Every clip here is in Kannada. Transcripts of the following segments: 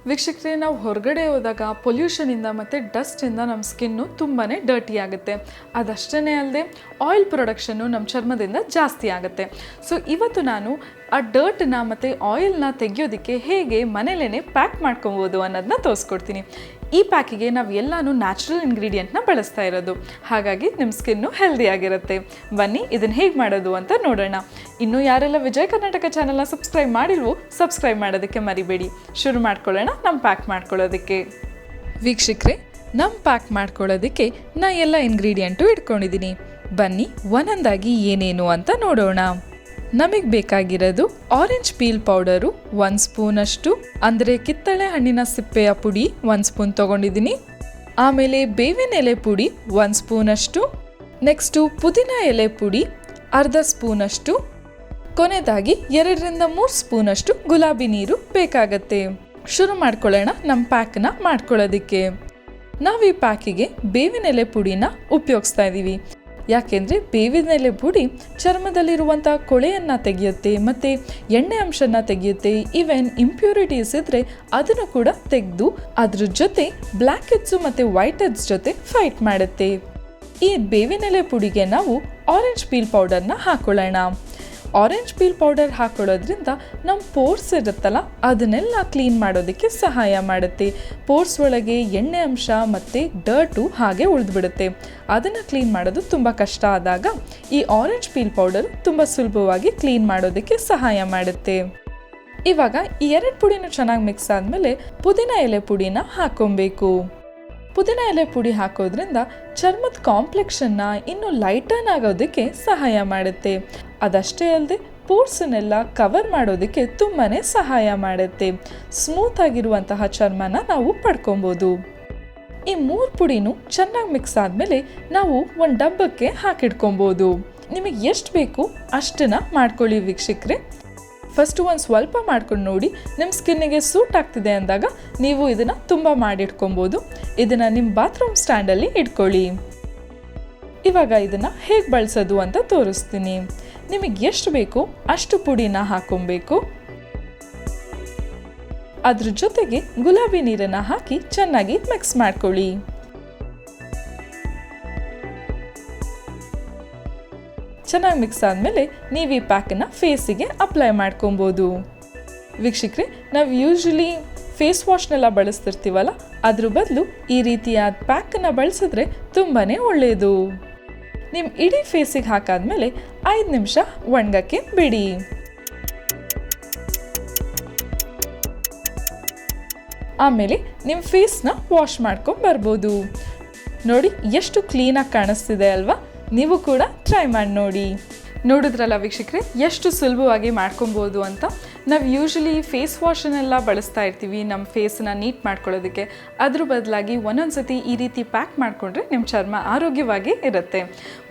ವೀಕ್ಷಕರೇ, ನಾವು ಹೊರಗಡೆ ಹೋದಾಗ ಪೊಲ್ಯೂಷನಿಂದ ಮತ್ತು ಡಸ್ಟಿಂದ ನಮ್ಮ ಸ್ಕಿನ್ನು ತುಂಬಾ ಡರ್ಟಿ ಆಗುತ್ತೆ. ಅದಷ್ಟೇ ಅಲ್ಲದೆ ಆಯಿಲ್ ಪ್ರೊಡಕ್ಷನ್ನು ನಮ್ಮ ಚರ್ಮದಿಂದ ಜಾಸ್ತಿ ಆಗುತ್ತೆ. ಸೊ ಇವತ್ತು ನಾನು ಆ ಡರ್ಟನ್ನ ಮತ್ತು ಆಯಿಲ್ನ ತೆಗೆಯೋದಕ್ಕೆ ಹೇಗೆ ಮನೇಲೇ ಪ್ಯಾಕ್ ಮಾಡ್ಕೊಬೋದು ಅನ್ನೋದನ್ನ ತೋರಿಸ್ಕೊಡ್ತೀನಿ. ಈ ಪ್ಯಾಕಿಗೆ ನಾವು ಎಲ್ಲನೂ ನ್ಯಾಚುರಲ್ ಇಂಗ್ರೀಡಿಯೆಂಟ್ನ ಬಳಸ್ತಾ ಇರೋದು, ಹಾಗಾಗಿ ನಿಮ್ಮ ಸ್ಕಿನ್ನು ಹೆಲ್ದಿಯಾಗಿರುತ್ತೆ. ಬನ್ನಿ ಇದನ್ನು ಹೇಗೆ ಮಾಡೋದು ಅಂತ ನೋಡೋಣ. ಇನ್ನೂ ಯಾರೆಲ್ಲ ವಿಜಯ್ ಕರ್ನಾಟಕ ಚಾನಲ್ನ ಸಬ್ಸ್ಕ್ರೈಬ್ ಮಾಡಿಲ್ವೋ ಸಬ್ಸ್ಕ್ರೈಬ್ ಮಾಡೋದಕ್ಕೆ ಮರಿಬೇಡಿ. ಶುರು ಮಾಡ್ಕೊಳ್ಳೋಣ ನಮ್ಮ ಪ್ಯಾಕ್ ಮಾಡ್ಕೊಳ್ಳೋದಕ್ಕೆ. ವೀಕ್ಷಕರೇ, ನಮ್ಮ ಪ್ಯಾಕ್ ಮಾಡ್ಕೊಳ್ಳೋದಕ್ಕೆ ನಾ ಎಲ್ಲ ಇಂಗ್ರೀಡಿಯೆಂಟು ಇಟ್ಕೊಂಡಿದ್ದೀನಿ. ಬನ್ನಿ ಒಂದೊಂದಾಗಿ ಏನೇನು ಅಂತ ನೋಡೋಣ. ನಮಗೆ ಬೇಕಾಗಿರೋದು ಆರೆಂಜ್ ಪೀಲ್ ಪೌಡರು 1 ಸ್ಪೂನಷ್ಟು, ಅಂದರೆ ಕಿತ್ತಳೆ ಹಣ್ಣಿನ ಸಿಪ್ಪೆಯ ಪುಡಿ 1 ಸ್ಪೂನ್ ತೊಗೊಂಡಿದ್ದೀನಿ. ಆಮೇಲೆ ಬೇವಿನ ಎಲೆ ಪುಡಿ 1 ಸ್ಪೂನಷ್ಟು, ನೆಕ್ಸ್ಟು ಪುದೀನ ಎಲೆ ಪುಡಿ ಅರ್ಧ ಸ್ಪೂನಷ್ಟು, ಕೊನೆಯದಾಗಿ 2-3 ಸ್ಪೂನಷ್ಟು ಗುಲಾಬಿ ನೀರು ಬೇಕಾಗತ್ತೆ. ಶುರು ಮಾಡ್ಕೊಳ್ಳೋಣ ನಮ್ಮ ಪ್ಯಾಕ್ನ ಮಾಡ್ಕೊಳ್ಳೋದಕ್ಕೆ. ನಾವು ಈ ಪ್ಯಾಕಿಗೆ ಬೇವಿನ ಎಲೆ ಪುಡಿನ ಉಪಯೋಗಿಸ್ತಾ ಇದ್ದೀವಿ. ಯಾಕೆಂದರೆ ಬೇವಿನ ಎಲೆ ಪುಡಿ ಚರ್ಮದಲ್ಲಿರುವಂಥ ಕೊಳೆಯನ್ನು ತೆಗೆಯುತ್ತೆ ಮತ್ತು ಎಣ್ಣೆ ಅಂಶನ ತೆಗೆಯುತ್ತೆ. ಈವನ್ ಇಂಪ್ಯೂರಿಟೀಸ್ ಇದ್ದರೆ ಅದನ್ನು ಕೂಡ ತೆಗೆದು ಅದ್ರ ಜೊತೆ ಬ್ಲ್ಯಾಕ್ ಹೆಡ್ಸು ಮತ್ತು ವೈಟ್ ಹೆಡ್ಸ್ ಜೊತೆ ಫೈಟ್ ಮಾಡುತ್ತೆ. ಈ ಬೇವಿನ ಎಲೆ ಪುಡಿಗೆ ನಾವು ಆರೆಂಜ್ ಪೀಲ್ ಪೌಡರ್ನ ಹಾಕೊಳ್ಳೋಣ. ಆರೆಂಜ್ ಪೀಲ್ ಪೌಡರ್ ಹಾಕೊಳ್ಳೋದ್ರಿಂದ ನಮ್ಮ ಪೋರ್ಸ್ ಇರುತ್ತಲ್ಲ ಅದನ್ನೆಲ್ಲ ಕ್ಲೀನ್ ಮಾಡೋದಕ್ಕೆ ಸಹಾಯ ಮಾಡುತ್ತೆ. ಪೋರ್ಸ್ ಒಳಗೆ ಎಣ್ಣೆ ಅಂಶ ಮತ್ತು ಡರ್ಟು ಹಾಗೆ ಉಳಿದ್ಬಿಡುತ್ತೆ. ಅದನ್ನು ಕ್ಲೀನ್ ಮಾಡೋದು ತುಂಬ ಕಷ್ಟ ಆದಾಗ ಈ ಆರೆಂಜ್ ಪೀಲ್ ಪೌಡರ್ ತುಂಬ ಸುಲಭವಾಗಿ ಕ್ಲೀನ್ ಮಾಡೋದಕ್ಕೆ ಸಹಾಯ ಮಾಡುತ್ತೆ. ಇವಾಗ ಈ 2 ಪುಡಿನೂ ಚೆನ್ನಾಗಿ ಮಿಕ್ಸ್ ಆದಮೇಲೆ ಪುದೀನ ಎಲೆ ಪುಡಿನ ಹಾಕೊಬೇಕು. ಪುದೀನ ಎಲೆ ಪುಡಿ ಹಾಕೋದ್ರಿಂದ ಚರ್ಮದ ಕಾಂಪ್ಲೆಕ್ಷನ್ನ ಇನ್ನೂ ಲೈಟನ್ ಆಗೋದಕ್ಕೆ ಸಹಾಯ ಮಾಡುತ್ತೆ. ಅದಷ್ಟೇ ಅಲ್ಲದೆ ಪೋರ್ಸನ್ನೆಲ್ಲ ಕವರ್ ಮಾಡೋದಕ್ಕೆ ತುಂಬಾ ಸಹಾಯ ಮಾಡುತ್ತೆ. ಸ್ಮೂತ್ ಆಗಿರುವಂತಹ ಚರ್ಮನ ನಾವು ಪಡ್ಕೊಬೋದು. ಈ 3 ಪುಡಿನೂ ಚೆನ್ನಾಗಿ ಮಿಕ್ಸ್ ಆದಮೇಲೆ ನಾವು ಒಂದು ಡಬ್ಬಕ್ಕೆ ಹಾಕಿಡ್ಕೊಬೋದು. ನಿಮಗೆ ಎಷ್ಟು ಬೇಕು ಅಷ್ಟನ್ನು ಮಾಡ್ಕೊಳ್ಳಿ ವೀಕ್ಷಕರೇ. ಫಸ್ಟು ಒಂದು ಸ್ವಲ್ಪ ಮಾಡ್ಕೊಂಡು ನೋಡಿ, ನಿಮ್ಮ ಸ್ಕಿನ್ನಿಗೆ ಸೂಟ್ ಆಗ್ತಿದೆ ಅಂದಾಗ ನೀವು ಇದನ್ನು ತುಂಬ ಮಾಡಿಟ್ಕೊಬೋದು. ಇದನ್ನು ನಿಮ್ಮ ಬಾತ್ರೂಮ್ ಸ್ಟ್ಯಾಂಡಲ್ಲಿ ಇಟ್ಕೊಳ್ಳಿ. ಇವಾಗ ಇದನ್ನು ಹೇಗೆ ಬಳಸೋದು ಅಂತ ತೋರಿಸ್ತೀನಿ. ನಿಮಗೆ ಎಷ್ಟು ಬೇಕು ಅಷ್ಟು ಪುಡಿನ ಹಾಕೊಬೇಕು. ಅದ್ರ ಜೊತೆಗೆ ಗುಲಾಬಿ ನೀರನ್ನು ಹಾಕಿ ಚೆನ್ನಾಗಿ ಮಿಕ್ಸ್ ಮಾಡ್ಕೊಳ್ಳಿ. ಚೆನ್ನಾಗಿ ಮಿಕ್ಸ್ ಆದಮೇಲೆ ನೀವು ಈ ಪ್ಯಾಕನ್ನು ಫೇಸಿಗೆ ಅಪ್ಲೈ ಮಾಡ್ಕೊಬೋದು. ವೀಕ್ಷಕರೇ, ನಾವು ಯೂಶ್ವಲಿ ಫೇಸ್ ವಾಶ್ನೆಲ್ಲ ಬಳಸ್ತಿರ್ತೀವಲ್ಲ, ಅದ್ರ ಬದಲು ಈ ರೀತಿಯಾದ ಪ್ಯಾಕನ್ನು ಬಳಸಿದ್ರೆ ತುಂಬಾ ಒಳ್ಳೆಯದು. ನಿಮ್ಮ ಇಡೀ ಫೇಸಿಗೆ ಹಾಕಾದ್ಮೇಲೆ 5 ನಿಮಿಷ ಒಣಗಕ್ಕೆ ಬಿಡಿ. ಆಮೇಲೆ ನಿಮ್ಮ ಫೇಸ್ನ ವಾಶ್ ಮಾಡ್ಕೊಂಡು ಬರ್ಬೋದು. ನೋಡಿ ಎಷ್ಟು ಕ್ಲೀನಾಗಿ ಕಾಣಿಸ್ತಿದೆ ಅಲ್ವಾ? ನೀವು ಕೂಡ ಟ್ರೈ ಮಾಡಿ ನೋಡಿ. ನೋಡಿದ್ರಲ್ಲ ವೀಕ್ಷಕರೇ, ಎಷ್ಟು ಸುಲಭವಾಗಿ ಮಾಡ್ಕೊಬೋದು ಅಂತ. ನಾವು ಯೂಶ್ವಲಿ ಫೇಸ್ ವಾಶನ್ನೆಲ್ಲ ಬಳಸ್ತಾ ಇರ್ತೀವಿ ನಮ್ಮ ಫೇಸನ್ನ ನೀಟ್ ಮಾಡ್ಕೊಳ್ಳೋದಕ್ಕೆ. ಅದ್ರ ಬದಲಾಗಿ ಒಂದೊಂದು ಸತಿ ಈ ರೀತಿ ಪ್ಯಾಕ್ ಮಾಡಿಕೊಂಡ್ರೆ ನಿಮ್ಮ ಚರ್ಮ ಆರೋಗ್ಯವಾಗಿ ಇರುತ್ತೆ.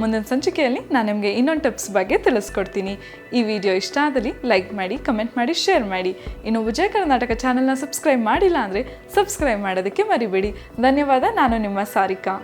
ಮುಂದಿನ ಸಂಚಿಕೆಯಲ್ಲಿ ನಾನು ನಿಮಗೆ ಇನ್ನೊಂದು ಟಿಪ್ಸ್ ಬಗ್ಗೆ ತಿಳಿಸ್ಕೊಡ್ತೀನಿ. ಈ ವಿಡಿಯೋ ಇಷ್ಟ ಆದಲ್ಲಿ ಲೈಕ್ ಮಾಡಿ, ಕಮೆಂಟ್ ಮಾಡಿ, ಶೇರ್ ಮಾಡಿ. ಇನ್ನು ವಿಜಯ್ ಕರ್ನಾಟಕ ಚಾನಲ್ನ ಸಬ್ಸ್ಕ್ರೈಬ್ ಮಾಡಿಲ್ಲ ಅಂದರೆ ಸಬ್ಸ್ಕ್ರೈಬ್ ಮಾಡೋದಕ್ಕೆ ಮರಿಬೇಡಿ. ಧನ್ಯವಾದ. ನಾನು ನಿಮ್ಮ ಸಾರಿಕಾ.